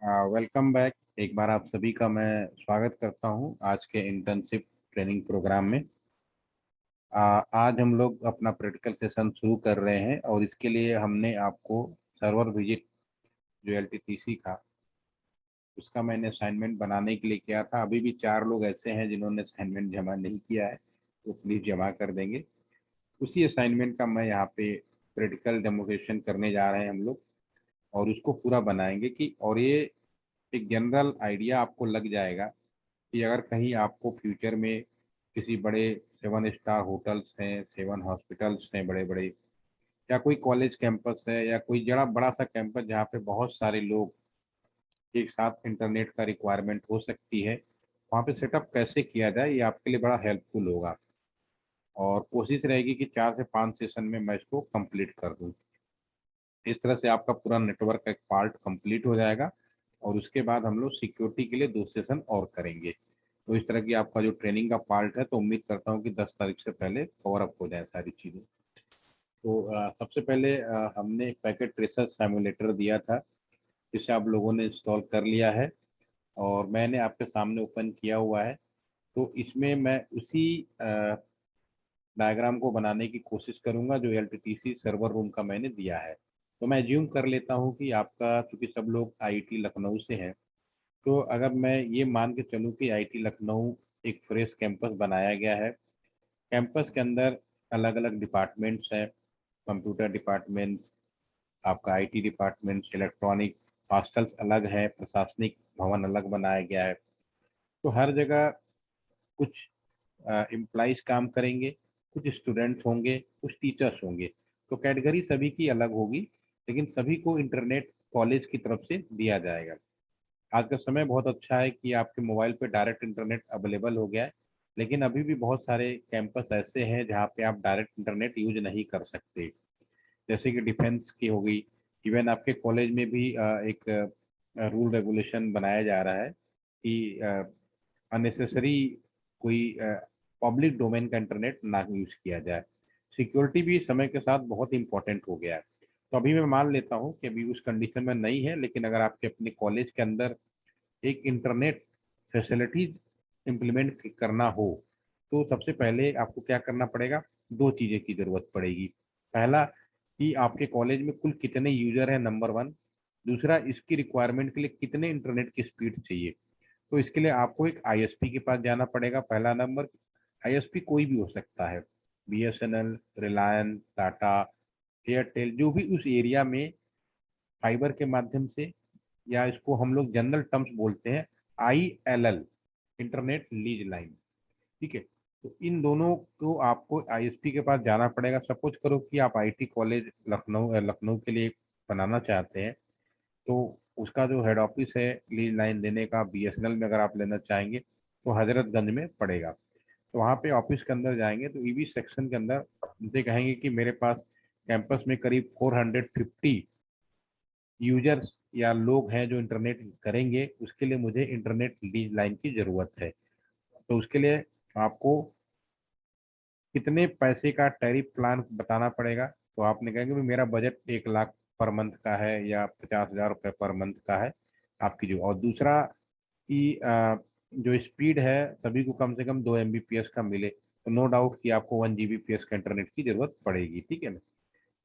Welcome back. एक बार आप सभी का मैं स्वागत करता हूं आज के इंटर्नशिप ट्रेनिंग प्रोग्राम में। आज हम लोग अपना प्रैक्टिकल सेशन शुरू कर रहे हैं और इसके लिए हमने आपको सर्वर विजिट जो एलटीटीसी का उसका मैंने असाइनमेंट बनाने के लिए किया था। अभी भी 4 लोग ऐसे हैं जिन्होंने असाइनमेंट जमा नहीं किया है, तो प्लीज़ जमा कर देंगे। उसी असाइनमेंट का मैं यहाँ पे प्रैक्टिकल डेमोन्स्ट्रेशन करने जा रहे हैं हम लोग, और उसको पूरा बनाएंगे कि और ये एक जनरल आइडिया आपको लग जाएगा कि अगर कहीं आपको फ्यूचर में किसी बड़े 7 स्टार होटल्स हैं, 7 हॉस्पिटल्स हैं बड़े बड़े, या कोई कॉलेज कैंपस है या कोई जरा बड़ा सा कैंपस जहाँ पे बहुत सारे लोग एक साथ इंटरनेट का रिक्वायरमेंट हो सकती है, वहाँ पे सेटअप कैसे किया जाए ये आपके लिए बड़ा हेल्पफुल होगा। और कोशिश रहेगी कि 4 से 5 सेशन में मैं इसको कंप्लीट कर दूँ। इस तरह से आपका पूरा नेटवर्क का एक पार्ट कंप्लीट हो जाएगा और उसके बाद हम लोग सिक्योरिटी के लिए 2 सेशन और करेंगे। तो इस तरह की आपका जो ट्रेनिंग का पार्ट है, तो उम्मीद करता हूँ कि 10 तारीख से पहले कवर अप हो जाए सारी चीज़ें। तो सबसे पहले हमने एक पैकेट ट्रेसर सिमुलेटर दिया था, जिसे आप लोगों ने इंस्टॉल कर लिया है और मैंने आपके सामने ओपन किया हुआ है। तो इसमें मैं उसी डायग्राम को बनाने की कोशिश करूंगा जो एलटीटीसी सर्वर रूम का मैंने दिया है। तो मैं एज्यूम कर लेता हूं कि आपका, चूंकि सब लोग आईआईटी लखनऊ से हैं, तो अगर मैं ये मान के चलूं कि आईआईटी लखनऊ एक फ्रेश कैंपस बनाया गया है। कैंपस के अंदर अलग अलग डिपार्टमेंट्स हैं, कंप्यूटर डिपार्टमेंट, आपका आईटी डिपार्टमेंट, इलेक्ट्रॉनिक, हॉस्टल्स अलग है, प्रशासनिक भवन अलग बनाया गया है। तो हर जगह कुछ एम्प्लॉइज काम करेंगे, कुछ स्टूडेंट्स होंगे, कुछ टीचर्स होंगे। तो कैटेगरी सभी की अलग होगी, लेकिन सभी को इंटरनेट कॉलेज की तरफ से दिया जाएगा। आज का समय बहुत अच्छा है कि आपके मोबाइल पे डायरेक्ट इंटरनेट अवेलेबल हो गया है, लेकिन अभी भी बहुत सारे कैंपस ऐसे हैं जहाँ पे आप डायरेक्ट इंटरनेट यूज नहीं कर सकते। जैसे कि डिफेंस की हो गई। इवन आपके कॉलेज में भी एक रूल रेगुलेशन बनाया जा रहा है कि अननेसेसरी कोई पब्लिक डोमेन का इंटरनेट ना यूज किया जाए। सिक्योरिटी भी समय के साथ बहुत इंपॉर्टेंट हो गया है। तो अभी मैं मान लेता हूँ कि अभी उस कंडीशन में नहीं है, लेकिन अगर आपके अपने कॉलेज के अंदर एक इंटरनेट फैसिलिटी इम्प्लीमेंट करना हो, तो सबसे पहले आपको क्या करना पड़ेगा? 2 चीज़ें की ज़रूरत पड़ेगी। पहला, कि आपके कॉलेज में कुल कितने यूजर हैं, नंबर 1। दूसरा, इसकी रिक्वायरमेंट के लिए कितने इंटरनेट की स्पीड चाहिए। तो इसके लिए आपको एक आईएसपी के पास जाना पड़ेगा, पहला नंबर। आईएसपी कोई भी हो सकता है, बीएसएनएल, रिलायंस, टाटा, एयरटेल, जो भी उस एरिया में फाइबर के माध्यम से, या इसको हम लोग जनरल टर्म्स बोलते हैं आईएलएल, इंटरनेट लीज लाइन। ठीक है। तो इन दोनों को आपको आईएसपी के पास जाना पड़ेगा। सपोज करो कि आप आईटी कॉलेज लखनऊ लखनऊ के लिए बनाना चाहते हैं, तो उसका जो हेड ऑफिस है लीज लाइन देने का, बीएसएनएल में अगर आप लेना चाहेंगे तो हजरतगंज में पड़ेगा। तो वहाँ पे ऑफिस के अंदर जाएंगे तो ईवी सेक्शन के अंदर उनसे कहेंगे कि मेरे पास कैंपस में करीब 450 यूजर्स या लोग हैं जो इंटरनेट करेंगे, उसके लिए मुझे इंटरनेट लीज लाइन की ज़रूरत है। तो उसके लिए आपको कितने पैसे का टैरिफ प्लान बताना पड़ेगा। तो आपने कहेंगे भी मेरा बजट 1 लाख पर मंथ का है या 50,000 रुपये पर मंथ का है आपकी जो। और दूसरा कि जो स्पीड है सभी को कम से कम 2 Mbps का मिले, तो नो डाउट कि आपको 1 Gbps का इंटरनेट की जरूरत पड़ेगी। ठीक है ना।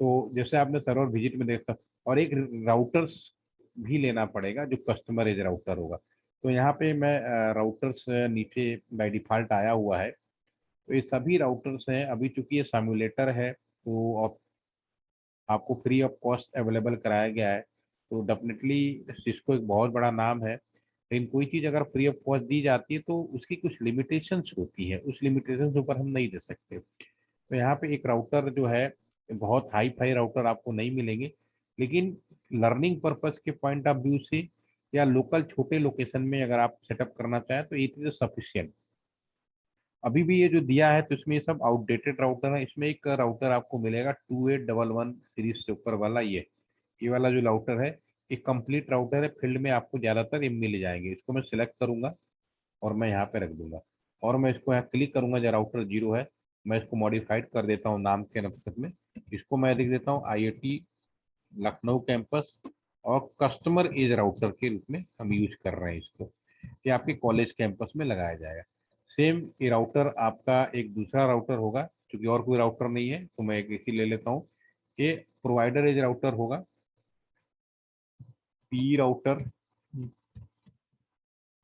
तो जैसे आपने सर्वर विजिट में देखा, और एक राउटर्स भी लेना पड़ेगा जो कस्टमर एज राउटर होगा। तो यहाँ पे मैं राउटर्स नीचे बाय डिफॉल्ट आया हुआ है। तो ये सभी राउटर्स हैं। अभी चूंकि ये सिमुलेटर है, तो आपको फ्री ऑफ कॉस्ट अवेलेबल कराया गया है। तो डेफिनेटली सिस्को एक बहुत बड़ा नाम है, लेकिन कोई चीज़ अगर फ्री ऑफ कॉस्ट दी जाती है तो उसकी कुछ लिमिटेशंस होती है, उस लिमिटेशन के ऊपर हम नहीं दे सकते। तो यहाँ पे एक राउटर जो है, बहुत हाई फाई राउटर आपको नहीं मिलेंगे, लेकिन लर्निंग पर्पस के पॉइंट ऑफ व्यू से या लोकल छोटे लोकेशन में अगर आप सेटअप करना चाहें तो इट इज सफिशियंट। अभी भी ये जो दिया है तो इसमें ये सब आउटडेटेड राउटर है। इसमें एक राउटर आपको मिलेगा 2811 सीरीज से ऊपर वाला, ये वाला जो राउटर है, एक कंप्लीट राउटर है। फील्ड में आपको ज़्यादातर ये मिल जाएंगे। इसको मैं सिलेक्ट करूंगा और मैं यहाँ पे रख दूंगा, और मैं इसको यहाँ क्लिक करूंगा जो राउटर 0 है, मैं इसको मॉडिफाइड कर देता हूँ नाम के नक्शे में। इसको मैं लिख देता हूँ आईआईटी लखनऊ कैंपस, और कस्टमर एज राउटर के रूप में हम यूज कर रहे हैं इसको, कि आपके कॉलेज कैंपस में लगाया जाएगा। सेम ये राउटर आपका एक दूसरा राउटर होगा, क्योंकि और कोई राउटर नहीं है तो मैं एक ही ले लेता हूँ। ये प्रोवाइडर एज राउटर होगा, पी राउटर,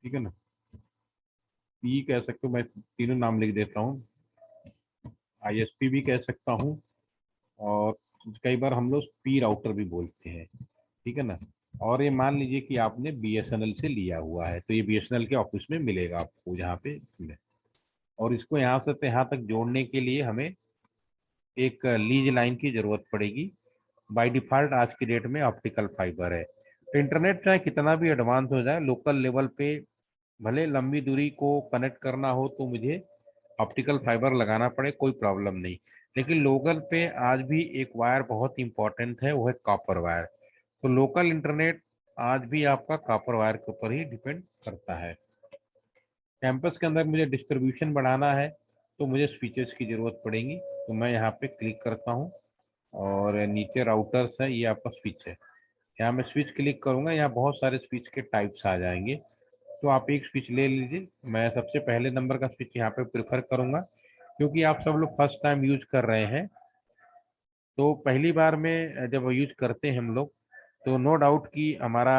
ठीक है ना, पी कह सकते हो, मैं तीनों नाम लिख देता हूँ, आईएसपी भी कह सकता हूँ, और कई बार हम लोग पी राउटर भी बोलते हैं, ठीक है ना। और ये मान लीजिए कि आपने बीएसएनएल से लिया हुआ है, तो ये बीएसएनएल के ऑफिस में मिलेगा आपको जहाँ पे मिले। और इसको यहाँ से यहाँ तक जोड़ने के लिए हमें एक लीज लाइन की जरूरत पड़ेगी। बाय डिफॉल्ट आज की डेट में ऑप्टिकल फाइबर है, तो इंटरनेट चाहे कितना भी एडवांस हो जाए, लोकल लेवल पे भले लंबी दूरी को कनेक्ट करना हो तो मुझे ऑप्टिकल फाइबर लगाना पड़े, कोई प्रॉब्लम नहीं। लेकिन लोकल पे आज भी एक वायर बहुत इंपॉर्टेंट है, वो है कॉपर वायर। तो लोकल इंटरनेट आज भी आपका कॉपर वायर के ऊपर ही डिपेंड करता है। कैंपस के अंदर मुझे डिस्ट्रीब्यूशन बढ़ाना है तो मुझे स्विचेस की जरूरत पड़ेगी, तो मैं यहाँ पे क्लिक करता हूँ और नीचे राउटर्स है, ये आपका स्विच है। यहाँ मैं स्विच क्लिक करूंगा, यहाँ बहुत सारे स्विच के टाइप्स आ जाएंगे, तो आप एक स्विच ले लीजिए। मैं सबसे पहले नंबर का स्विच यहाँ पे प्रेफर करूंगा, क्योंकि आप सब लोग फर्स्ट टाइम यूज कर रहे हैं। तो पहली बार में जब यूज करते हैं हम लोग, तो नो डाउट कि हमारा,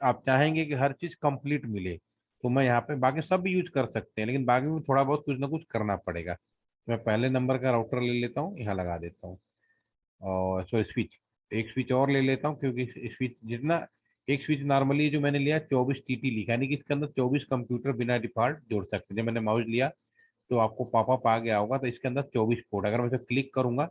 आप चाहेंगे कि हर चीज कंप्लीट मिले, तो मैं यहाँ पे बाकी सब भी यूज कर सकते हैं, लेकिन बाकी में थोड़ा बहुत कुछ ना कुछ करना पड़ेगा। मैं पहले नंबर का राउटर ले लेता हूँ, यहाँ लगा देता हूँ, और सो स्विच, एक स्विच और ले लेता हूँ, क्योंकि स्विच जितना, एक स्विच नॉर्मली जो मैंने लिया 24 TT लिखा, यानी कि इसके अंदर 24 कंप्यूटर बिना डिफॉल्ट जोड़ सकते हैं। जब मैंने माउस लिया तो आपको पॉपअप आ गया होगा, तो इसके अंदर 24 पोर्ट, अगर मैं इसे क्लिक करूंगा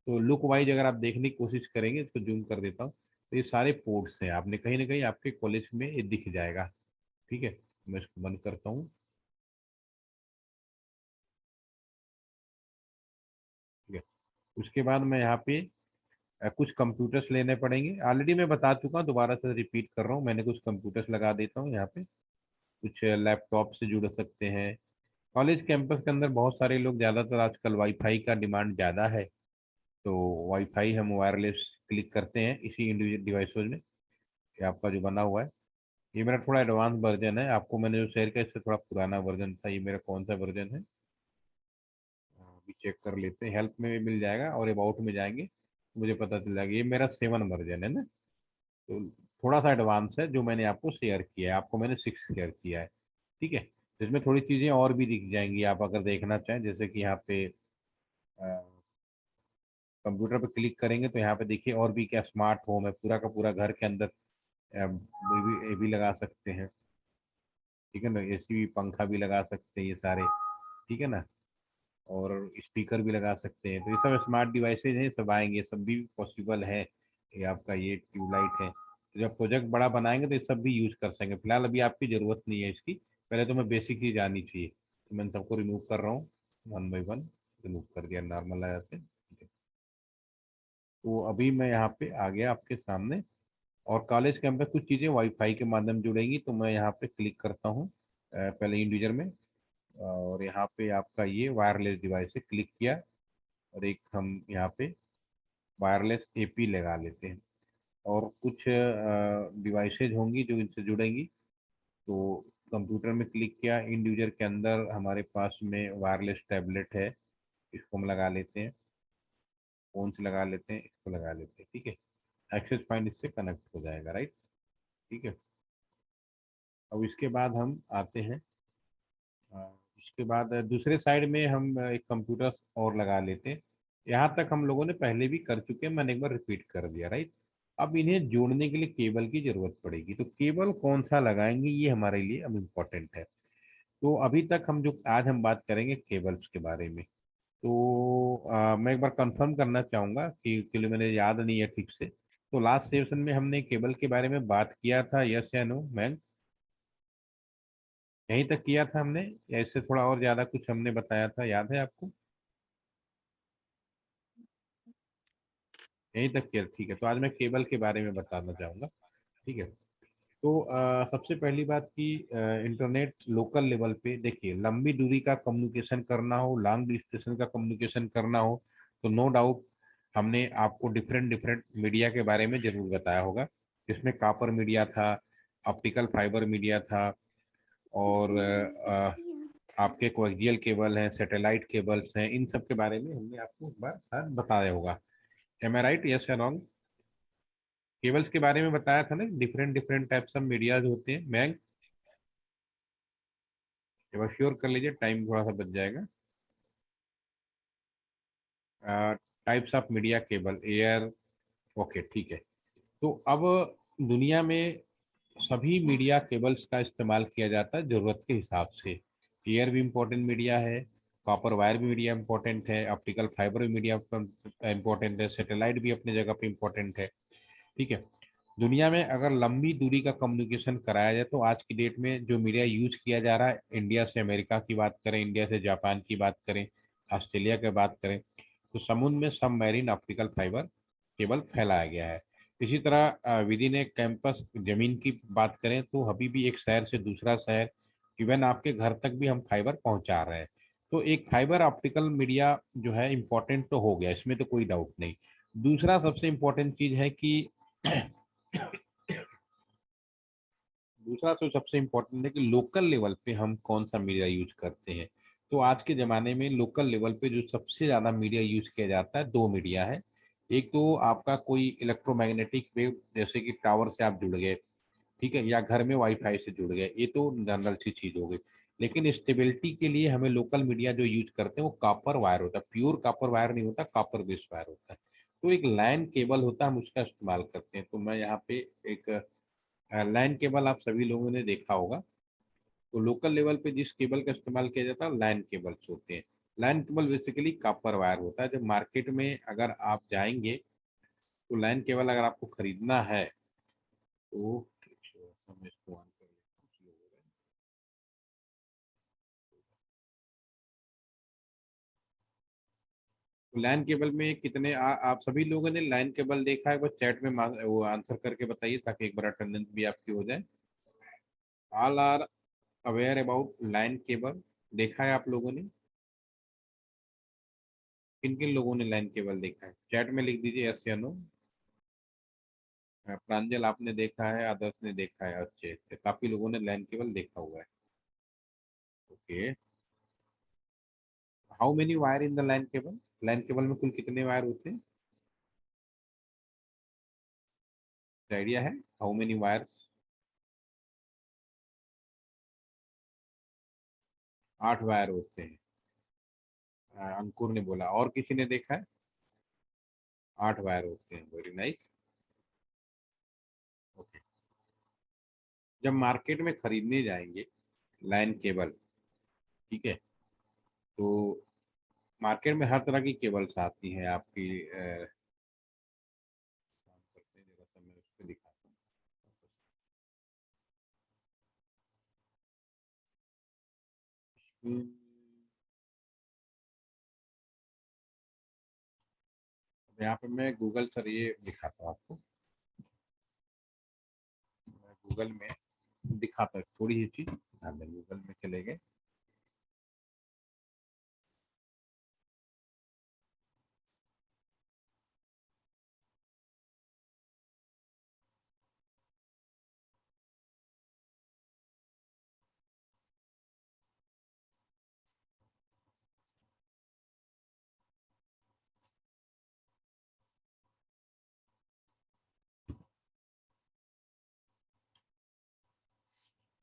तो लुक वाइज अगर आप देखने की कोशिश करेंगे, इसको जूम कर देता हूँ, तो ये सारे पोर्ट्स हैं, आपने कहीं ना कहीं आपके कॉलेज में ये दिख जाएगा। ठीक है, मैं इसको बंद करता हूँ। ठीक है, उसके बाद मैं यहाँ पे कुछ कंप्यूटर्स लेने पड़ेंगे, ऑलरेडी मैं बता चुका हूँ, दोबारा से रिपीट कर रहा हूँ। मैंने कुछ कंप्यूटर्स लगा देता हूँ यहाँ पे, कुछ लैपटॉप से जुड़ सकते हैं। कॉलेज कैंपस के अंदर बहुत सारे लोग, ज़्यादातर आजकल वाईफाई का डिमांड ज़्यादा है, तो वाईफाई हम वायरलेस क्लिक करते हैं इसी इंडिविजुअल डिवाइसेज में। ये आपका जो बना हुआ है, ये मेरा थोड़ा एडवांस वर्जन है, आपको मैंने जो शेयर किया इससे थोड़ा पुराना वर्जन था। ये मेरा कौन सा वर्जन है अभी चेक कर लेते हैं, हेल्प में भी मिल जाएगा और अबाउट में जाएंगे तो मुझे पता चल जाएगा। ये मेरा 7 वर्जन है ना, तो थोड़ा सा एडवांस है जो मैंने आपको शेयर किया है, आपको मैंने 6 शेयर किया है। ठीक है, तो इसमें थोड़ी चीज़ें और भी दिख जाएंगी, आप अगर देखना चाहें, जैसे कि यहाँ पे कंप्यूटर पे क्लिक करेंगे तो यहाँ पे देखिए और भी क्या स्मार्ट होम है, पूरा का पूरा घर के अंदर ये भी लगा सकते हैं। ठीक है ना, एसी भी, पंखा भी लगा सकते हैं ये सारे, ठीक है ना, और स्पीकर भी लगा सकते हैं। तो ये सब स्मार्ट डिवाइसेज हैं, सब आएंगे, सब भी पॉसिबल है। ये आपका ये ट्यूबलाइट है, तो जब प्रोजेक्ट बड़ा बनाएंगे तो ये सब भी यूज कर सकेंगे। फिलहाल अभी आपकी ज़रूरत नहीं है इसकी, पहले तो मैं बेसिक चीज़ आनी चाहिए, तो मैं सबको रिमूव कर रहा हूँ, वन बाई वन रिमूव कर दिया, नॉर्मल आ जाते हैं। ठीक है, तो अभी मैं यहाँ पे आ गया आपके सामने, और कॉलेज के अंदर कुछ चीज़ें वाईफाई के माध्यम जुड़ेंगी, तो मैं यहाँ पे क्लिक करता हूँ पहले इंडिविजुअल में, और यहाँ पे आपका ये वायरलेस डिवाइस से क्लिक किया, और एक हम यहाँ पे वायरलेस एपी लगा लेते हैं। और कुछ डिवाइसेज होंगी जो इनसे जुड़ेंगी, तो कंप्यूटर में क्लिक किया, इंडिविजुअल के अंदर हमारे पास में वायरलेस टैबलेट है, इसको हम लगा लेते हैं, फोन से लगा लेते हैं, इसको लगा लेते हैं। ठीक है, एक्सेस पॉइंट इससे कनेक्ट हो जाएगा, राइट। ठीक है, अब इसके बाद हम आते हैं, इसके बाद दूसरे साइड में हम एक कंप्यूटर और लगा लेते हैं। यहाँ तक हम लोगों ने पहले भी कर चुके हैं, मैंने एक बार रिपीट कर दिया, राइट। अब इन्हें जोड़ने के लिए केबल की जरूरत पड़ेगी, तो केबल कौन सा लगाएंगे ये हमारे लिए अब इम्पोर्टेंट है। तो अभी तक हम जो आज हम बात करेंगे केबल्स के बारे में, तो मैं एक बार कंफर्म करना चाहूँगा कि लिए मैंने याद नहीं है ठीक से, तो लास्ट सेशन में हमने केबल के बारे में बात किया था, यस या नो मैम? यहीं तक किया था हमने, या इससे थोड़ा और ज़्यादा कुछ हमने बताया था, याद है आपको? यहीं तक किया, ठीक है। तो आज मैं केबल के बारे में बताना चाहूँगा, ठीक है। तो सबसे पहली बात कि इंटरनेट लोकल लेवल पे देखिए, लंबी दूरी का कम्युनिकेशन करना हो, लॉन्ग डिस्टेंस का कम्युनिकेशन करना हो, तो नो डाउट हमने आपको डिफरेंट डिफरेंट मीडिया के बारे में जरूर बताया होगा, जिसमें कॉपर मीडिया था, ऑप्टिकल फाइबर मीडिया था, और आपके कोएक्सियल केबल हैं, सैटेलाइट केबल्स हैं, इन सब के बारे में हमने आपको एक बार बताया होगा। एम आई राइट, यस या रॉन्ग? केबल्स के बारे में बताया था ना, different different types of medias होते हैं। मैं एक बार श्योर कर लीजिए, टाइम थोड़ा सा बच जाएगा। Types of media cable, air, okay ठीक है। तो अब दुनिया में सभी मीडिया केबल्स का इस्तेमाल किया जाता है ज़रूरत के हिसाब से। एयर भी इम्पोर्टेंट मीडिया है, कॉपर वायर भी मीडिया इम्पोर्टेंट है, ऑप्टिकल फाइबर भी मीडिया इम्पोर्टेंट है, सैटेलाइट भी अपनी जगह पे इम्पोर्टेंट है। ठीक है। दुनिया में अगर लंबी दूरी का कम्युनिकेशन कराया जाए तो आज की डेट में जो मीडिया यूज किया जा रहा है, इंडिया से अमेरिका की बात करें, इंडिया से जापान की बात करें, ऑस्ट्रेलिया की बात करें, तो समुद्र में सब मैरीन ऑप्टिकल फाइबर केबल फैलाया गया है। इसी तरह विद इन ए कैंपस जमीन की बात करें तो अभी भी एक शहर से दूसरा शहर, इवन आपके घर तक भी हम फाइबर पहुंचा रहे हैं। तो एक फाइबर ऑप्टिकल मीडिया जो है इम्पोर्टेंट तो हो गया, इसमें तो कोई डाउट नहीं। दूसरा सबसे इम्पोर्टेंट चीज है कि दूसरा तो सबसे इम्पोर्टेंट है कि लोकल लेवल पे हम कौन सा मीडिया यूज करते हैं। तो आज के ज़माने में लोकल लेवल पे जो सबसे ज़्यादा मीडिया यूज किया जाता है, दो मीडिया है। एक तो आपका कोई इलेक्ट्रोमैग्नेटिक वेव, जैसे कि टावर से आप जुड़ गए, ठीक है, या घर में वाईफाई से जुड़ गए, ये तो जनरल सी चीज़ हो गई। लेकिन स्टेबिलिटी के लिए हमें लोकल मीडिया जो यूज करते हैं वो कॉपर वायर होता है, प्योर कॉपर वायर नहीं होता, कॉपर बेस्ड वायर होता है। तो एक लैन केबल होता है, हम उसका इस्तेमाल करते हैं। तो मैं यहाँ पे एक लैन केबल आप सभी लोगों ने देखा होगा। तो लोकल लेवल पे जिस केबल का इस्तेमाल किया जाता है लैन केबल्स होते हैं। LAN cable basically copper wire होता है। जब मार्केट में अगर आप जाएंगे तो लैन केबल अगर आपको खरीदना है तो हम इसको ऑन कर लेते हैं। तो लैन केबल में कितने आप सभी लोगों ने लैन केबल देखा है? बस चैट में वो आंसर करके बताइए ताकि एक बार अटेंडेंस भी आपकी हो जाए। All are aware about LAN cable? देखा है आप लोगों ने? किन किन लोगों ने लैन केबल देखा है? चैट में लिख दीजिए यस या नो। प्रांजल आपने देखा है, आदर्श ने देखा है, अच्छे अच्छे, काफी लोगों ने लैन केबल देखा हुआ है। Okay. How many wire in the LAN cable? LAN cable में कुल कितने वायर होते हैं? आइडिया है हाउ मेनी वायर्स? 8 वायर होते हैं। अंकुर ने बोला, और किसी ने देखा है? 8 वायर होते हैं, वेरी नाइस। ओके। जब मार्केट में खरीदने जाएंगे लैन केबल, ठीक है, तो मार्केट में हर तरह की केबल्स आती हैं आपकी काम करते हैं, जरा सा मैं उस पर दिखाता हूँ। हम्म, यहाँ पे मैं गूगल सर ये दिखाता हूँ आपको। मैं गूगल में दिखाता हूँ थोड़ी सी चीज, ध्यान दें, गूगल में चले गए।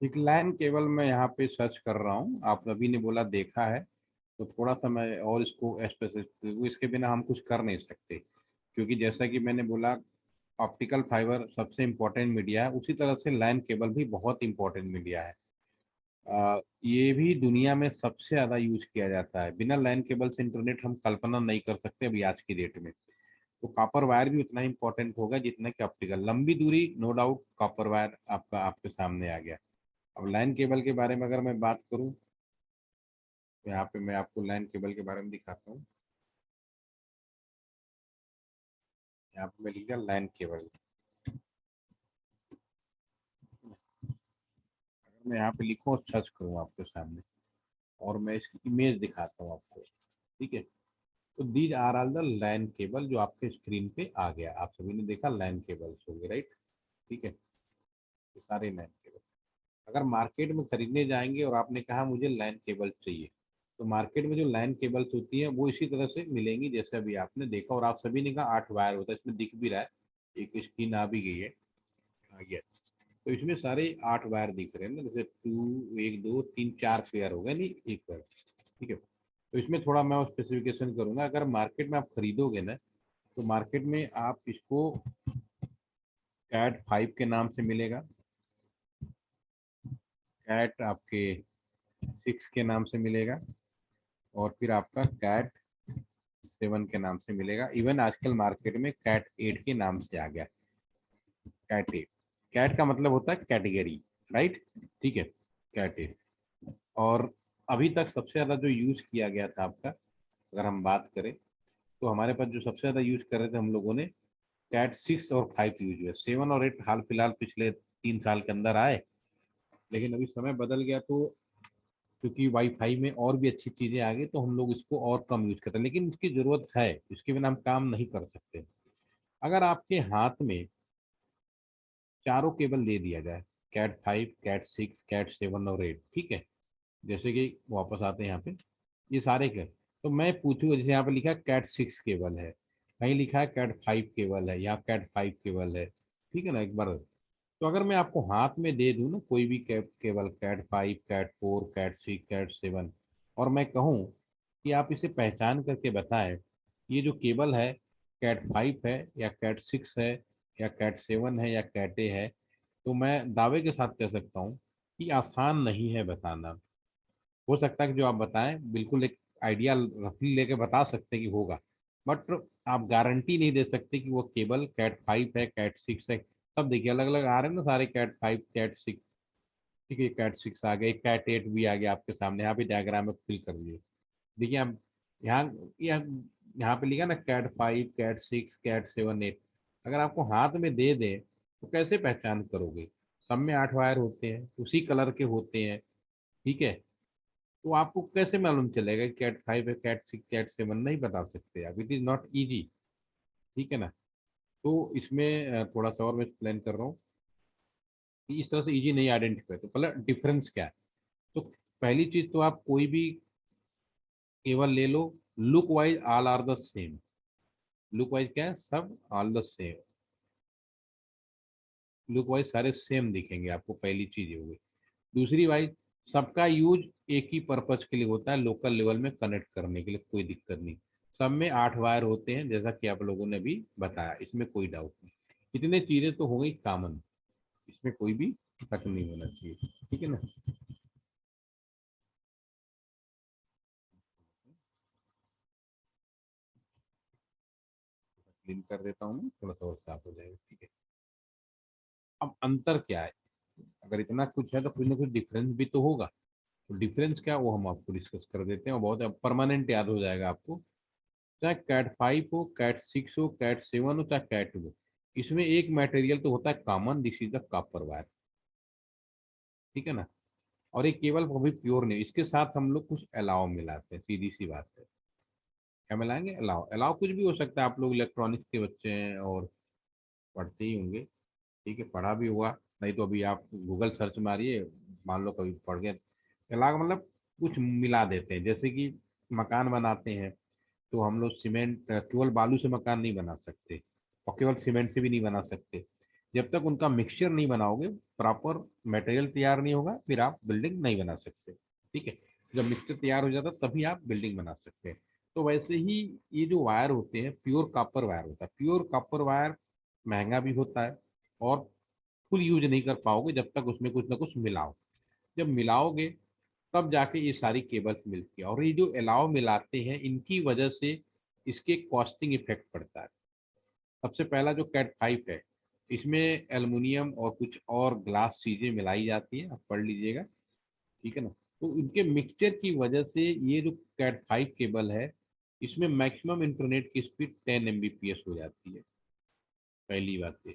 एक लैन केबल मैं यहाँ पे सर्च कर रहा हूँ, आप सभी ने बोला देखा है, तो थोड़ा सा मैं और इसको स्पेसिफिक, इसके बिना हम कुछ कर नहीं सकते, क्योंकि जैसा कि मैंने बोला ऑप्टिकल फाइबर सबसे इम्पोर्टेंट मीडिया है, उसी तरह से लैन केबल भी बहुत इंपॉर्टेंट मीडिया है। ये भी दुनिया में सबसे ज़्यादा यूज किया जाता है। बिना लैन केबल से इंटरनेट हम कल्पना नहीं कर सकते अभी आज की डेट में। तो कॉपर वायर भी उतना इंपॉर्टेंट होगा जितना कि ऑप्टिकल। लंबी दूरी नो डाउट कॉपर वायर आपका आपके सामने आ गया। अब लाइन केबल के बारे में अगर मैं बात करूं तो यहाँ पे मैं आपको लाइन केबल के बारे में दिखाता हूँ। यहाँ पे मैं लिख दिया लाइन केबल। अगर मैं यहाँ पे लिखूँ और सर्च करूँ आपके सामने, और मैं इसकी इमेज दिखाता हूँ आपको, ठीक है। तो these are all the LAN cable जो आपके स्क्रीन पे आ गया, आप सभी ने देखा लैन केबल्स हो गए, राइट। ठीक है, ये सारे लैन केबल। अगर मार्केट में खरीदने जाएंगे और आपने कहा मुझे लैन केबल चाहिए, तो मार्केट में जो लैन केबल्स होती हैं वो इसी तरह से मिलेंगी जैसे अभी आपने देखा, और आप सभी ने कहा 8 वायर होता है, इसमें दिख भी रहा है, एक स्क्रीन आ भी गई है। ये तो इसमें सारे 8 वायर दिख रहे हैं ना, जैसे टू, एक दो तीन चार पेयर हो गए, नहीं एक पेयर। ठीक है, तो इसमें थोड़ा मैं स्पेसिफिकेशन करूंगा। अगर मार्केट में आप खरीदोगे ना, तो मार्केट में आप इसको कैट 5 के नाम से मिलेगा, कैट आपके 6 के नाम से मिलेगा, और फिर आपका कैट 7 के नाम से मिलेगा। इवन आजकल मार्केट में कैट 8 के नाम से आ गया, कैट 8। कैट का मतलब होता है कैटेगरी, राइट। ठीक है, कैट 8। और अभी तक सबसे ज़्यादा जो यूज़ किया गया था आपका, अगर हम बात करें, तो हमारे पास जो सबसे ज़्यादा यूज़ कर रहे थे हम लोगों ने, कैट 6 और 5 यूज हुए। 7 और 8 हाल फिलहाल पिछले 3 साल के अंदर आए, लेकिन अभी समय बदल गया, तो क्योंकि वाईफाई में और भी अच्छी चीज़ें आ गई, तो हम लोग इसको और कम यूज करते हैं, लेकिन इसकी ज़रूरत है, इसके बिना हम काम नहीं कर सकते। अगर आपके हाथ में चारों केबल दे दिया जाए, कैट 5, कैट 6, कैट 7 और 8, ठीक है, जैसे कि वापस आते हैं यहाँ पे, ये सारे के, तो मैं पूछूंगा, जैसे यहाँ पे लिखा है कैट 6 केबल है, कहीं लिखा है कैट 5 केबल है, यहाँ कैट 5 केबल है, ठीक है ना, एक बार। तो अगर मैं आपको हाथ में दे दूं ना कोई भी cable, cat 5, cat 4, cat 6, cat 7, और मैं कहूँ कि आप इसे पहचान करके बताएं ये जो केबल है कैट 5 है या कैट 6 है या कैट 7 है या कैट ए है, तो मैं दावे के साथ कह सकता हूँ कि आसान नहीं है बताना। हो सकता है कि जो आप बताएं बिल्कुल एक आइडिया रफली लेके बता सकते कि होगा, बट आप गारंटी नहीं दे सकते कि वो केबल कैट 5 है, कैट 6 है। सब देखिए अलग अलग आ रहे हैं ना सारे, कैट 5, कैट 6, ठीक है, कैट 6 आ गए, कैट 8 भी आ गया आपके सामने, यहाँ पे डायग्राम में फिल कर दिए। देखिए आप यहाँ यहाँ यहाँ पे लिखा ना कैट 5, कैट 6, कैट 7, 8, अगर आपको हाथ में दे दें तो कैसे पहचान करोगे? सब में 8 वायर होते हैं, उसी कलर के होते हैं, ठीक है, तो आपको कैसे मालूम चलेगा कैट 5 है, कैट 6, कैट 7? नहीं बता सकते आप, इट इज नॉट इजी। ठीक है ना, तो इसमें थोड़ा सा और मैं एक्सप्लेन कर रहा हूँ कि इस तरह से इजी नहीं आइडेंटिफाई, तो पहले डिफरेंस क्या है। तो पहली चीज तो आप कोई भी केवल ले लो, look wise all are the same. Look wise क्या है, सब all the same, look wise सारे सेम दिखेंगे आपको, पहली चीज ये हो गई। दूसरी वाइज सबका यूज एक ही पर्पज के लिए होता है, लोकल लेवल में कनेक्ट करने के लिए, कोई दिक्कत नहीं। सब में 8 वायर होते हैं जैसा कि आप लोगों ने भी बताया, इसमें कोई डाउट नहीं। इतने चीजें तो हो गई कॉमन, इसमें कोई भी शक नहीं होना चाहिए, ठीक है ना। क्लीन कर देता हूँ मैं, थोड़ा सा और साफ हो जाएगा, ठीक है। अब अंतर क्या है, अगर इतना कुछ है तो कुछ ना कुछ डिफरेंस भी तो होगा। तो डिफरेंस क्या, वो हम आपको डिस्कस कर देते हैं, और बहुत परमानेंट याद हो जाएगा आपको। चाहे कैट 5 हो, कैट 6 हो, कैट 7 हो, चाहे कैट हो, इसमें एक मटेरियल तो होता है common, this is the copper wire, ठीक है ना। और एक केवल वो भी प्योर नहीं, इसके साथ हम लोग कुछ अलाव मिलाते हैं, सीधी सी बात है। क्या मिलाएंगे? अलाव। अलाव कुछ भी हो सकता है, आप लोग इलेक्ट्रॉनिक्स के बच्चे हैं और पढ़ते ही होंगे, ठीक है, पढ़ा भी हुआ, नहीं तो अभी आप गूगल सर्च मारिए, मान लो कभी पढ़ गए। अलाव मतलब कुछ मिला देते हैं, जैसे कि मकान बनाते हैं, तो हम लोग सीमेंट, केवल बालू से मकान नहीं बना सकते, और केवल सीमेंट से भी नहीं बना सकते। जब तक उनका मिक्सचर नहीं बनाओगे, प्रॉपर मटेरियल तैयार नहीं होगा, फिर आप बिल्डिंग नहीं बना सकते, ठीक है। जब मिक्सचर तैयार हो जाता तभी आप बिल्डिंग बना सकते हैं। तो वैसे ही ये जो वायर होते हैं, प्योर कॉपर वायर होता है। प्योर कॉपर वायर महंगा भी होता है, और फुल यूज नहीं कर पाओगे जब तक उसमें कुछ ना कुछ मिलाओ। जब मिलाओगे तब जाके ये सारी केबल्स मिलती है, और ये जो अलाव मिलाते हैं इनकी वजह से इसके कॉस्टिंग इफेक्ट पड़ता है। सबसे पहला जो कैट 5 है, इसमें एल्युमिनियम और कुछ और ग्लास चीजें मिलाई जाती है, आप पढ़ लीजिएगा, ठीक है ना। तो इनके मिक्सचर की वजह से ये जो कैट 5 केबल है, इसमें मैक्सिमम इंटरनेट की स्पीड 10 Mbps हो जाती है। पहली बात है,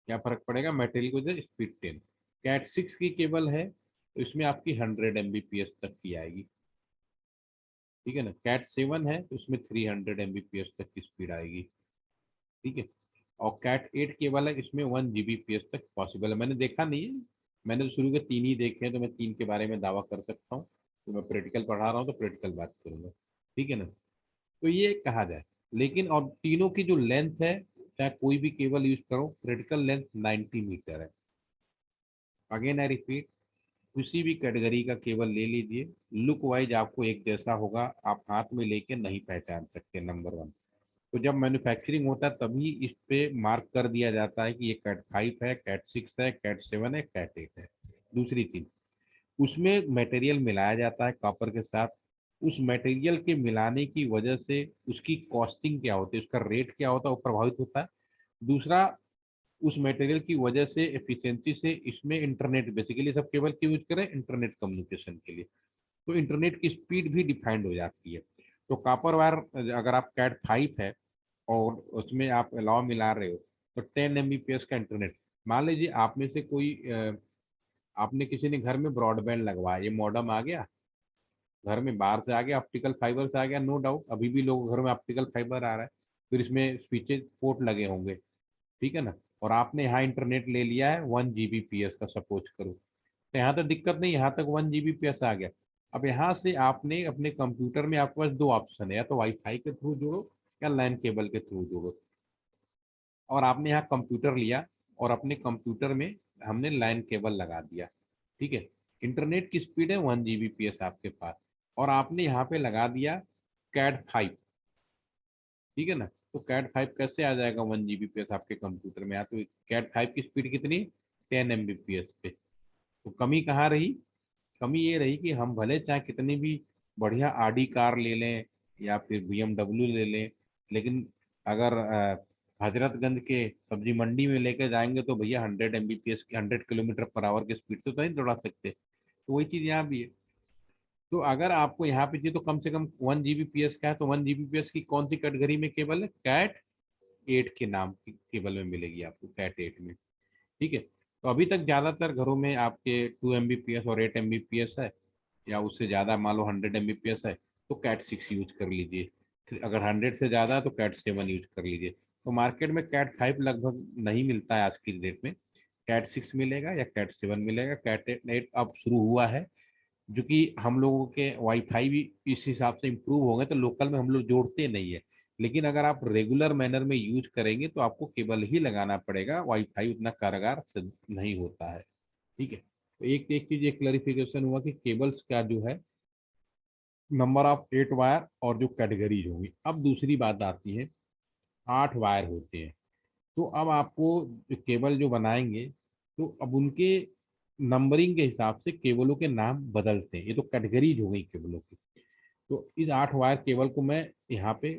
क्या फर्क पड़ेगा, मटेरियल को जो स्पीड 10। कैट 6 की केबल है तो इसमें आपकी 100 Mbps तक की आएगी। ठीक है ना। कैट 7 है तो उसमें 300 Mbps तक की स्पीड आएगी। ठीक है। और कैट 8 केबल है, इसमें 1 Gbps तक पॉसिबल है। मैंने देखा नहीं है, मैंने तो शुरू के 3 ही देखे हैं, तो मैं 3 के बारे में दावा कर सकता हूँ। तो मैं प्रैक्टिकल पढ़ा रहा हूँ तो प्रैक्टिकल बात करूंगा। ठीक है ना। तो ये कहा जाए, लेकिन और तीनों की जो लेंथ है, चाहे कोई भी केबल यूज करो, क्रिटिकल लेंथ 90 मीटर है। अगेन आई रिपीट, किसी भी कैटेगरी का केबल ले लीजिए, लुक वाइज आपको एक जैसा होगा, आप हाथ में लेके नहीं पहचान सकते, नंबर वन। तो जब मैन्युफैक्चरिंग होता है तभी इस पे मार्क कर दिया जाता है कि ये कैट 5 है, कैट 6 है, कैट 7 है, कैट 8 है। दूसरी चीज, उसमें मटेरियल मिलाया जाता है कॉपर के साथ। उस मटेरियल के मिलाने की वजह से उसकी कॉस्टिंग क्या होती है, उसका रेट क्या होता है, वो प्रभावित होता है। दूसरा, उस मटेरियल की वजह से, एफिशिएंसी से, इसमें इंटरनेट, बेसिकली सब केबल की यूज करें इंटरनेट कम्युनिकेशन के लिए, तो इंटरनेट की स्पीड भी डिफाइंड हो जाती है। तो कॉपर वायर अगर आप कैट 5 है और उसमें आप अलाव मिला रहे हो, तो 10 Mbps का इंटरनेट। मान लीजिए आप में से कोई आपने किसी ने घर में ब्रॉडबैंड लगवाया, ये मॉडेम आ गया घर में, बाहर से आ गया, ऑप्टिकल फाइबर से आ गया, नो डाउट अभी भी लोग घर में ऑप्टिकल फाइबर आ रहा है, फिर इसमें स्विचेज पोर्ट लगे होंगे। ठीक है ना। और आपने यहाँ इंटरनेट ले लिया है 1 Gbps का, सपोज करो, तो यहाँ तो दिक्कत नहीं, यहाँ तक 1 Gbps आ गया। अब यहाँ से आपने अपने कंप्यूटर में, आपके पास दो ऑप्शन है, या तो वाईफाई के थ्रू जोड़ो या लैन केबल के थ्रू जोड़ो। और आपने यहाँ कंप्यूटर लिया और अपने कंप्यूटर में हमने लाइन केबल लगा दिया। ठीक है। इंटरनेट की स्पीड है 1 Gbps आपके पास, और आपने यहाँ पे लगा दिया कैट 5। ठीक है ना। तो कैट 5 कैसे आ जाएगा 1 Gbps आपके कंप्यूटर में? यहाँ तो कैट 5 की स्पीड कितनी, 10 Mbps पे। तो कमी कहाँ रही? कमी ये रही कि हम भले चाहे कितनी भी बढ़िया आडी कार ले लें या फिर BMW ले लें, लेकिन अगर हजरतगंज के सब्जी मंडी में लेके जाएंगे तो भैया 100 Mbps की, 100 km/h की स्पीड से तो नहीं दौड़ा सकते। तो वही चीज यहाँ भी है। तो अगर आपको यहाँ पे चाहिए तो कम से कम 1 Gbps का है, तो 1 Gbps की कौन सी कैटेगरी में केबल है? कैट 8 के नाम की केबल में मिलेगी आपको, कैट 8 में। ठीक है। तो अभी तक ज्यादातर घरों में आपके 2 Mbps और 8 Mbps है, या उससे ज्यादा, मान लो 100 Mbps है, तो कैट 6 यूज कर लीजिए। अगर 100 से ज्यादा है तो कैट 7 यूज कर लीजिए। तो मार्केट में कैट 5 लगभग नहीं मिलता है आज की डेट में। कैट 6 मिलेगा या कैट 7 मिलेगा। कैट 8 अब शुरू हुआ है, जो कि हम लोगों के वाईफाई भी इस हिसाब से इम्प्रूव हो गए, तो लोकल में हम लोग जोड़ते नहीं है। लेकिन अगर आप रेगुलर मैनर में यूज करेंगे तो आपको केबल ही लगाना पड़ेगा, वाईफाई उतना कारगर सिद्ध नहीं होता है। ठीक है। तो एक एक चीज, एक क्लैरिफिकेशन हुआ कि केबल्स का जो है नंबर ऑफ 8 वायर और जो कैटेगरीज होंगी। अब दूसरी बात आती है, 8 वायर होते हैं, तो अब आपको जो केबल जो बनाएंगे, तो अब उनके नंबरिंग के हिसाब से केबलों के नाम बदलते हैं। ये तो कैटेगरीज हो गई केबलों की। तो इस 8 वायर केबल को मैं यहाँ पे,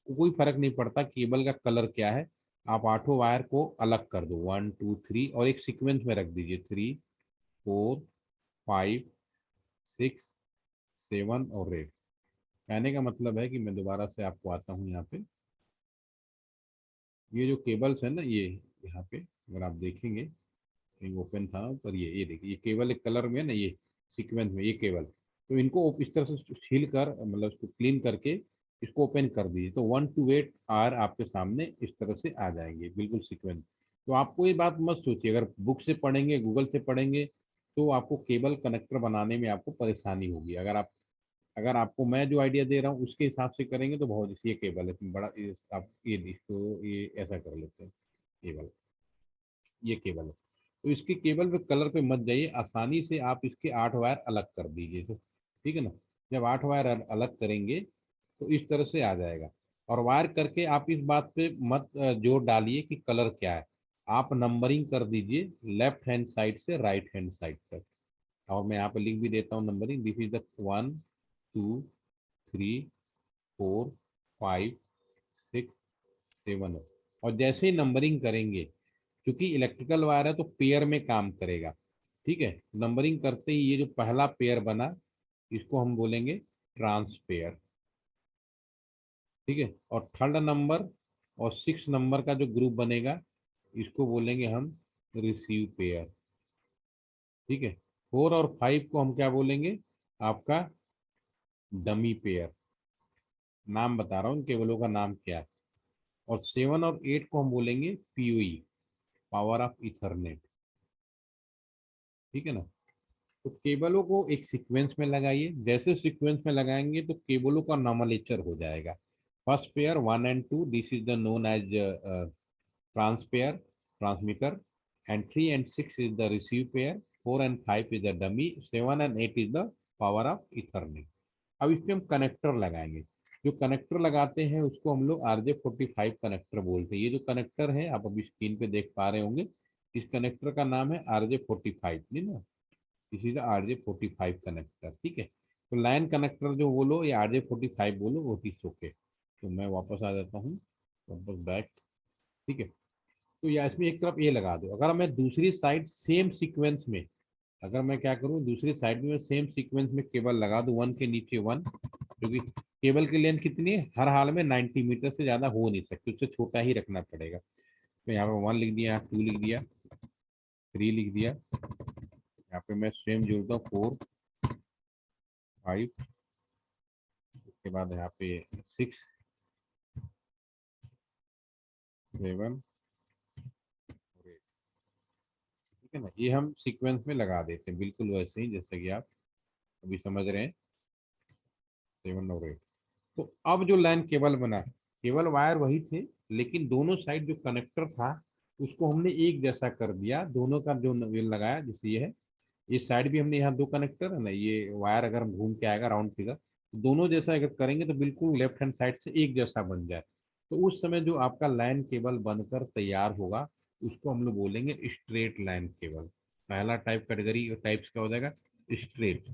कोई फर्क नहीं पड़ता केबल का कलर क्या है, आप आठों वायर को अलग कर दो, 1 2 3, और एक सीक्वेंस में रख दीजिए, 3 4 5 6 7 और रेड। कहने का मतलब है कि मैं दोबारा से आपको आता हूँ यहाँ पे, ये जो केबल्स है ना, ये यहाँ पे अगर आप देखेंगे, कहीं ओपन था पर ये देखिए, ये केबल एक कलर में है ना, ये सीक्वेंस में ये केबल। तो इनको इस तरह से छील कर, मतलब इसको क्लीन करके इसको ओपन कर दीजिए, तो 1 to 8 आर आपके सामने इस तरह से आ जाएंगे, बिल्कुल सीक्वेंस। तो आपको ये बात मत सोचिए, अगर बुक से पढ़ेंगे, गूगल से पढ़ेंगे, तो आपको केबल कनेक्टर बनाने में आपको परेशानी होगी। अगर आपको मैं जो आइडिया दे रहा हूँ उसके हिसाब से करेंगे तो बहुत, ये केबल है बड़ा, आप ये इसको ये ऐसा कर लेते हैं, केबल, ये केबल है। तो इसके केबल पे कलर पे मत जाइए, आसानी से आप इसके 8 वायर अलग कर दीजिए, तो ठीक है ना। जब 8 वायर अलग करेंगे तो इस तरह से आ जाएगा। और वायर करके आप इस बात पे मत जोर डालिए कि कलर क्या है, आप नंबरिंग कर दीजिए लेफ्ट हैंड साइड से राइट हैंड साइड तक। और मैं यहाँ पे लिख भी देता हूँ नंबरिंग, दिस इज द 1 2 3 4 5 6 7। और जैसे ही नंबरिंग करेंगे, क्योंकि इलेक्ट्रिकल वायर है तो पेयर में काम करेगा। ठीक है। नंबरिंग करते ही ये जो पहला पेयर बना, इसको हम बोलेंगे ट्रांस पेयर। ठीक है। और थर्ड नंबर और 6 नंबर का जो ग्रुप बनेगा, इसको बोलेंगे हम रिसीव पेयर। ठीक है। 4 और 5 को हम क्या बोलेंगे? आपका डमी पेयर, नाम बता रहा हूँ केबलों का नाम क्या है। और 7 और 8 को हम बोलेंगे पीओई, पावर ऑफ इथरनेट, ठीक है ना। तो केबलों को एक सीक्वेंस में लगाइए, जैसे सीक्वेंस में लगाएंगे तो केबलों का नॉमेनक्लेचर हो जाएगा। First pair 1 and 2, this is the known as ट्रांसपेयर, transmitter, and 3 and 6 is the receive pair, 4 and 5 is the dummy, 7 and 8 is the power of Ethernet. अब इसमें हम कनेक्टर लगाएंगे। जो कनेक्टर लगाते हैं उसको हम लोग RJ45 कनेक्टर बोलते हैं। ये जो कनेक्टर है आप अभी स्क्रीन पे देख पा रहे होंगे, इस कनेक्टर का नाम है RJ45, नहीं ना, दिस इज RJ45 कनेक्टर, ठीक है। तो लाइन कनेक्टर जो बोलो या RJ45 बोलो वो इज ओके। तो मैं वापस आ जाता हूँ, वापस बैक, ठीक है। तो या इसमें एक तरफ ये लगा दो। अगर मैं दूसरी साइड सेम सीक्वेंस में, अगर मैं क्या करूँ दूसरी साइड में सेम सीक्वेंस में केबल लगा दूँ 1 के नीचे 1, क्योंकि केबल की लेंथ कितनी है, हर हाल में 90 मीटर से ज़्यादा हो नहीं सकती, उससे छोटा ही रखना पड़ेगा। तो यहाँ पे 1 लिख दिया, 2 लिख दिया, 3 लिख दिया, यहाँ पे मैं सेम जोड़ता हूँ 4, 5, उसके बाद यहाँ पे 6, 7, ठीक है ना। ये हम सीक्वेंस में लगा देते हैं बिल्कुल वैसे ही जैसे कि आप अभी समझ रहे हैं, 7 और 8। तो अब जो लाइन केबल बना, केवल वायर वही थे, लेकिन दोनों साइड जो कनेक्टर था उसको हमने एक जैसा कर दिया। दोनों का जो नवेल लगाया, जैसे ये है, इस साइड भी हमने यहाँ 2 कनेक्टर है ना, ये वायर अगर घूम के आएगा राउंड फिगर, तो दोनों जैसा अगर करेंगे तो बिल्कुल लेफ्ट हैंड साइड से एक जैसा बन जाए। तो उस समय जो आपका लाइन केबल बनकर तैयार होगा उसको हम लोग बोलेंगे स्ट्रेट लाइन केबल। पहला टाइप कैटेगरी टाइप्स का हो जाएगा straight,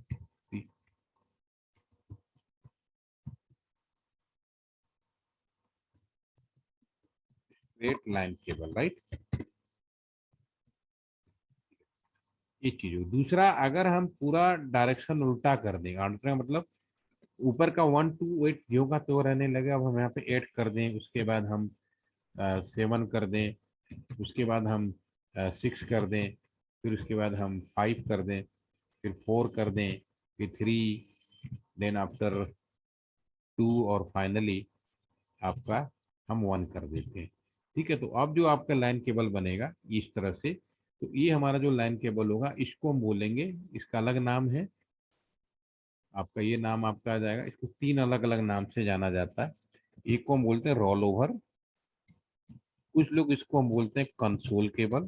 straight line cable, right. एक चीज हो। दूसरा, अगर हम पूरा डायरेक्शन उल्टा कर दें, उल्टा मतलब ऊपर का 1 2 8 ज्यों का त्यों रहने लगे, अब हम यहाँ पे 8 कर दें, उसके बाद हम 7 कर दें, उसके बाद हम 6 कर दें, फिर उसके बाद हम 5 कर दें, फिर 4 कर दें, फिर 3, देन आफ्टर 2, और फाइनली आपका हम 1 कर देते हैं। ठीक है। तो अब जो आपका लाइन केबल बनेगा इस तरह से, तो ये हमारा जो लाइन केबल होगा इसको हम बोलेंगे, इसका अलग नाम है आपका, ये नाम आपका आ जाएगा। इसको 3 अलग अलग नाम से जाना जाता है। एक को हम बोलते हैं रोल ओवर, कुछ लोग इसको हम बोलते हैं कंसोल केबल,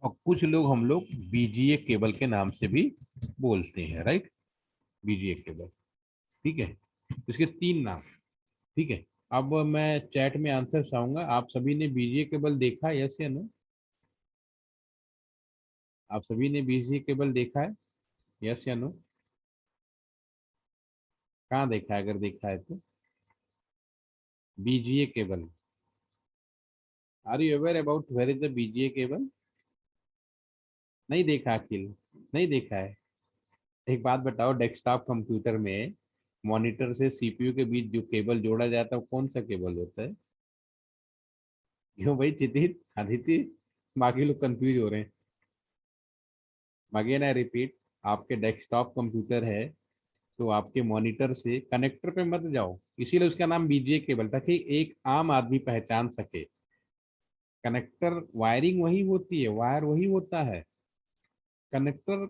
और कुछ लोग हम लोग बीजीए केबल के नाम से भी बोलते हैं, राइट। बीजीए केबल, ठीक है। इसके 3 नाम, ठीक है। अब मैं चैट में आंसर चाहूंगा, आप सभी ने बीजीए केबल देखा है, यस या नो? आप सभी ने बीजीए केबल देखा है, यस या नो? कहाँ देखा है, अगर देखा है तो? VGA cable, are you aware about where is the VGA cable? नहीं देखा अखिल, नहीं देखा है। एक बात बताओ, डेस्कटॉप कंप्यूटर में मॉनिटर से सीपीयू के बीच जो केबल जोड़ा जाता है वो कौन सा केबल होता है? क्यों भाई चितित, आदित्य, बाकी लोग कंफ्यूज हो रहे हैं। अगेन आई रिपीट, आपके डेस्कटॉप कंप्यूटर है तो आपके मॉनिटर से कनेक्टर पे मत जाओ, इसीलिए उसका नाम बीजीए केबल, ताकि एक आम आदमी पहचान सके। कनेक्टर वायरिंग वही होती है, वायर वही होता है, कनेक्टर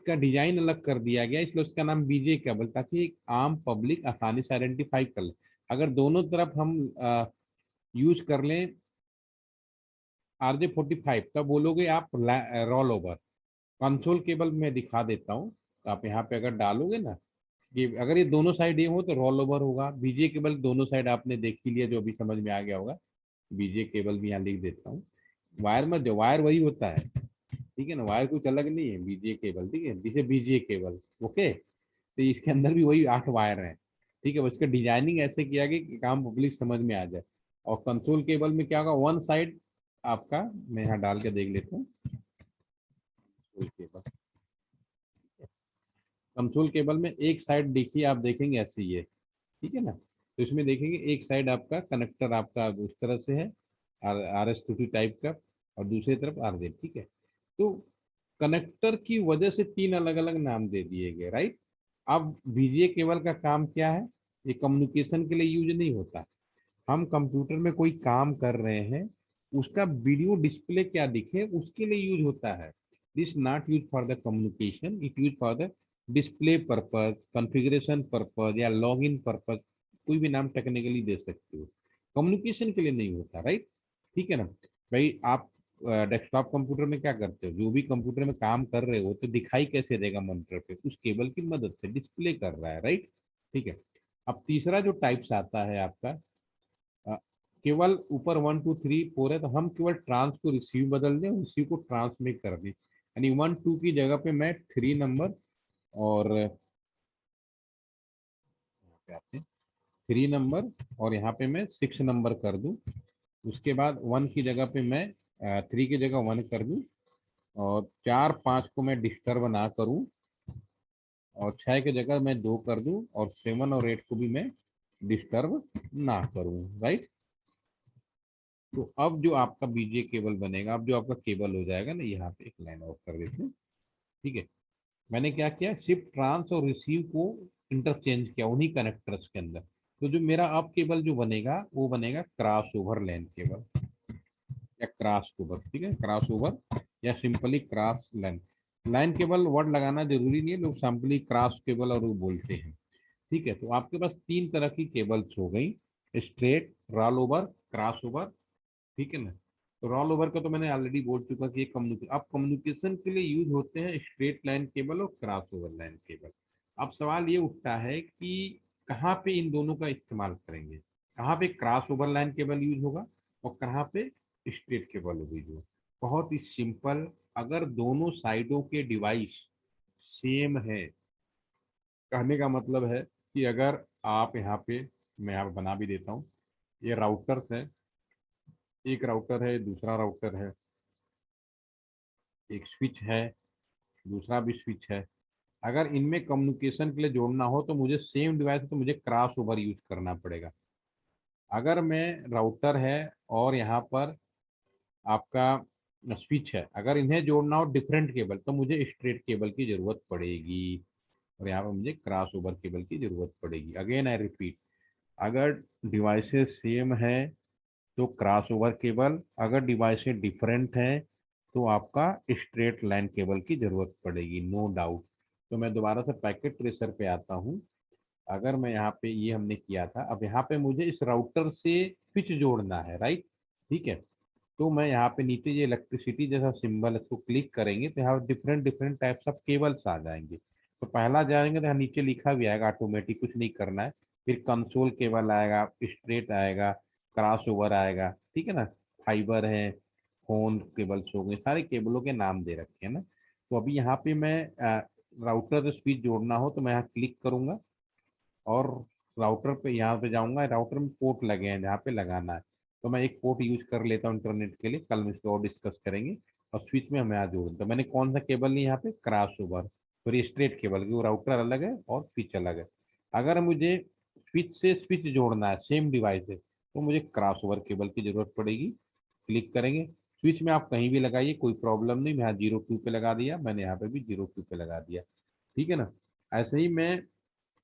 का डिजाइन अलग कर दिया गया, इसलिए उसका नाम बीजे केबल, ताकि एक आम पब्लिक आसानी से आइडेंटिफाई कर ले। अगर दोनों तरफ हम यूज कर लें RJ45, तब बोलोगे आप रोल ओवर। कंसोल केबल में दिखा देता हूँ, तो आप यहाँ पे अगर डालोगे ना, ये अगर ये दोनों साइड ये हो तो रोल ओवर होगा। बीजे केबल दोनों साइड आपने देख ही लिया, जो अभी समझ में आ गया होगा। बीजे केबल भी यहाँ लिख देता हूँ। वायर में जो वायर वही होता है, ठीक है ना, वायर कुछ अलग नहीं है, बीजीए केबल, ठीक है, जिसे बीजीए केबल, ओके। तो इसके अंदर भी वही 8 वायर हैं, ठीक है। उसका डिजाइनिंग ऐसे किया गया कि काम पब्लिक समझ में आ जाए। और कंसोल केबल में क्या होगा, वन साइड आपका, मैं यहाँ डाल के देख लेता हूँ। केबल, कंसोल केबल में एक साइड देखिए, आप देखेंगे ऐसे ही है, ठीक है ना। तो इसमें देखेंगे एक साइड आपका कनेक्टर आपका उस तरह से है, RS2T टाइप का, और दूसरी तरफ RJ, ठीक है। तो कनेक्टर की वजह से 3 अलग अलग नाम दे दिए गए, राइट। अब बीजीए केबल का काम क्या है? ये कम्युनिकेशन के लिए यूज नहीं होता। हम कंप्यूटर में कोई काम कर रहे हैं, उसका वीडियो डिस्प्ले क्या दिखे उसके लिए यूज होता है। This not use for the communication, it use for the display purpose, configuration purpose या लॉगिन पर्पज, कोई भी नाम टेक्निकली दे सकते हो। कम्युनिकेशन के लिए नहीं होता, राइट? ठीक है ना भाई? आप डेस्कटॉप कंप्यूटर में क्या करते हो? जो भी कंप्यूटर में काम कर रहे हो तो दिखाई कैसे देगा मॉनिटर पे? उस केबल की मदद से डिस्प्ले कर रहा है, राइट? ठीक है। अब तीसरा जो टाइप्स आता है आपका, अ, केवल ऊपर 1 2 3 4 है तो हम केवल ट्रांस को रिसीव बदल दें, रिसीव को ट्रांस में कर दें। यानी 1 2 की जगह पे मैं 3 नंबर और 3 नंबर और यहाँ पे मैं 6 नंबर कर दूं। उसके बाद 1 की जगह पे मैं 3 की जगह 1 कर दूं, और 4 5 को मैं डिस्टर्ब ना करूं, और 6 की जगह मैं 2 कर दूं, और 7 और 8 को भी मैं डिस्टर्ब ना करूं, राइट? तो अब जो आपका बीजीए केबल बनेगा, अब जो आपका केबल हो जाएगा ना, यहाँ पे एक लाइन ऑफ कर देते हैं। ठीक है। मैंने क्या किया, शिफ्ट ट्रांस और रिसीव को इंटरचेंज किया उन्हीं कनेक्टर्स के अंदर। तो जो मेरा अब केबल जो बनेगा वो बनेगा क्रॉस ओवर लैन केबल या क्रॉस ओवर। ठीक है, क्रॉस ओवर या सिंपली क्रॉस लैन। लाइन केबल वर्ड लगाना जरूरी नहीं है, लोग सिंपली क्रॉस केबल और वो बोलते हैं। ठीक है, तो आपके पास 3 तरह की केबल्स हो गई, straight, rollover, crossover. ठीक है ना? तो रॉल ओवर का तो मैंने ऑलरेडी बोल चुका कि ये कम्युनिकेशन, अब कम्युनिकेशन के लिए यूज होते हैं स्ट्रेट लाइन केबल और क्रॉस ओवर लाइन केबल। अब सवाल ये उठता है कि कहाँ पे इन दोनों का इस्तेमाल करेंगे? कहाँ पे cross over line cable use होगा और कहाँ पे स्ट्रेट केबल यूज होगा? बहुत ही सिंपल। अगर दोनों साइडों के डिवाइस सेम है, कहने का मतलब है कि अगर आप यहाँ पे, मैं यहाँ पे बना भी देता हूँ, ये राउटर्स है, एक राउटर है, दूसरा राउटर है, एक स्विच है, दूसरा भी स्विच है। अगर इनमें कम्युनिकेशन के लिए जोड़ना हो तो मुझे सेम डिवाइस है तो मुझे क्रॉस ओवर यूज करना पड़ेगा। अगर मैं राउटर है और यहाँ पर आपका स्विच है, अगर इन्हें जोड़ना हो डिफरेंट केबल तो मुझे स्ट्रेट केबल की जरूरत पड़ेगी, और यहाँ पर मुझे क्रॉस ओवर केबल की जरूरत पड़ेगी। अगेन आई रिपीट, अगर डिवाइसेस सेम है तो क्रॉस ओवर केबल, अगर डिवाइसेस डिफरेंट हैं तो आपका स्ट्रेट लाइन केबल की जरूरत पड़ेगी, नो डाउट। तो मैं दोबारा से पैकेट ट्रेसर पे आता हूँ। अगर मैं यहाँ पे, ये हमने किया था, अब यहाँ पे मुझे इस राउटर से स्विच जोड़ना है, राइट? ठीक है। तो मैं यहाँ पे नीचे ये इलेक्ट्रिसिटी जैसा सिंबल, इसको क्लिक करेंगे तो यहाँ different different types of cables आ जाएंगे। तो पहला जाएंगे तो यहाँ नीचे लिखा भी आएगा ऑटोमेटिक, कुछ नहीं करना है। फिर कंसोल केबल आएगा, स्ट्रेट आएगा, क्रॉस ओवर आएगा, ठीक है ना, फाइबर है, फोन केबल्स हो गए, सारे केबलों के नाम दे रखे हैं ना। तो अभी यहाँ पे मैं राउटर से स्विच जोड़ना हो तो मैं यहाँ क्लिक करूंगा और राउटर पे यहाँ पे जाऊंगा, राउटर में पोर्ट लगे हैं जहाँ पे लगाना है। तो मैं एक पोर्ट यूज कर लेता हूँ इंटरनेट के लिए, कल हम इसको और डिस्कस करेंगे। और स्विच में हमें यहाँ जोड़ना, तो मैंने कौन सा केबल लिया यहाँ पे, क्रॉस ओवर। फिर स्ट्रेट केबल, क्योंकि वो राउटर अलग है और स्विच अलग है। अगर मुझे स्विच से स्विच जोड़ना है सेम डिवाइस है तो मुझे क्रॉस ओवर केबल की जरूरत पड़ेगी। क्लिक करेंगे, स्विच में आप कहीं भी लगाइए, कोई प्रॉब्लम नहीं। मैं यहाँ 0 2 पे लगा दिया, मैंने यहाँ पे भी 0 2 पे लगा दिया। ठीक है ना? ऐसे ही मैं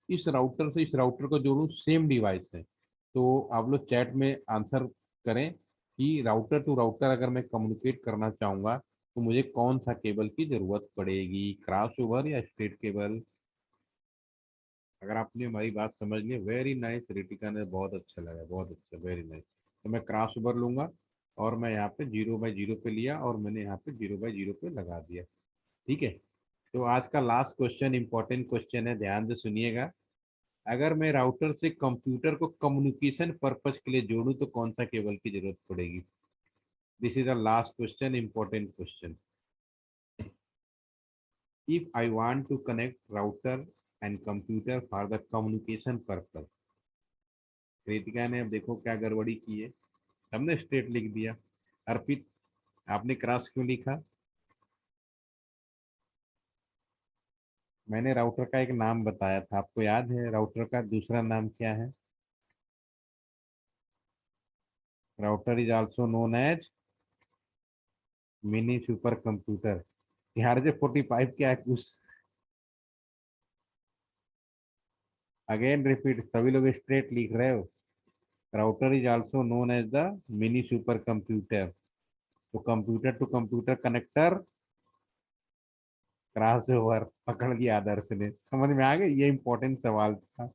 इस राउटर से इस राउटर को जोड़ूं, सेम डिवाइस है। तो आप लोग चैट में आंसर करें कि राउटर टू राउटर अगर मैं कम्युनिकेट करना चाहूंगा तो मुझे कौन सा केबल की जरूरत पड़ेगी, क्रॉस ओवर या स्ट्रेट केबल? अगर आपने हमारी बात समझ ली, वेरी नाइस रिटिका ने, बहुत अच्छा लगा, बहुत अच्छा, वेरी नाइस। तो मैं क्रॉस ओवर लूंगा और मैं यहाँ पे 0 बाई 0 पे लिया और मैंने यहाँ पे 0 बाई 0 पे लगा दिया। ठीक है। तो आज का लास्ट क्वेश्चन इंपॉर्टेंट क्वेश्चन है, ध्यान से सुनिएगा। अगर मैं राउटर से कंप्यूटर को कम्युनिकेशन पर्पज के लिए जोड़ूं तो कौन सा केबल की जरूरत पड़ेगी? This is the last question, important question. If I want to connect router and computer for the communication purpose. Kritika ने अब देखो क्या गड़बड़ी की है, हमने स्ट्रेट लिख दिया। अर्पित, आपने क्रॉस क्यों लिखा? मैंने राउटर का एक नाम बताया था, आपको याद है राउटर का दूसरा नाम क्या है? Router is also known as mini super computer. यार जो 45 क्या है कुछ, अगेन रिपीट, सभी लोग स्ट्रेट लिख रहे हो। Router is also known as the mini super computer. तो computer to computer connector cross over पकड़ लिया आदर्श ने। समझ में आ गया, ये इंपॉर्टेंट सवाल था।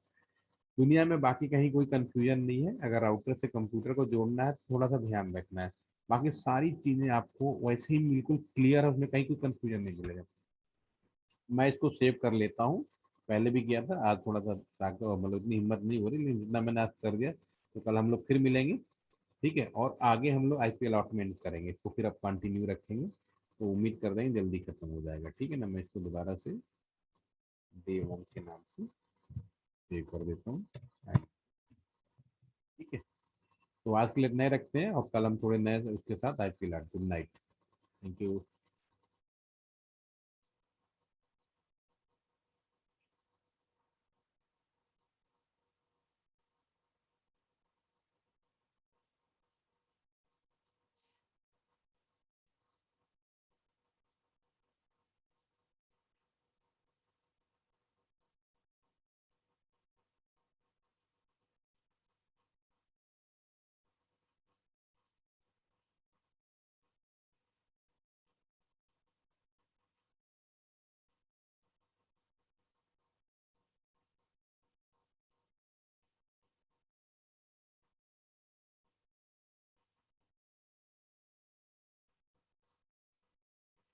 दुनिया में बाकी कहीं कोई कंफ्यूजन नहीं है। अगर राउटर से कंप्यूटर को जोड़ना है तो थोड़ा सा ध्यान रखना है। बाकी सारी चीजें आपको वैसे ही बिल्कुल क्लियर है, उसमें कहीं कोई कंफ्यूजन नहीं मिलेगा। मैं इसको सेव कर लेता हूँ। पहले भी किया था, आज थोड़ा सा ताकत मतलब इतनी हिम्मत नहीं हो रही, लेकिन जितना मैंने आज कर दिया। तो कल हम लोग फिर मिलेंगे, ठीक है। और आगे हम लोग आईपी अलॉटमेंट करेंगे, इसको फिर अब कंटिन्यू रखेंगे। तो उम्मीद कर रहे हैं जल्दी खत्म हो जाएगा, ठीक है ना। मैं इसको दोबारा से डे वन के नाम से सेव कर देता हूँ, ठीक है। तो आज के लिए नए रखते हैं, और कल हम थोड़े नए उसके साथ IP allot. Good night, thank you.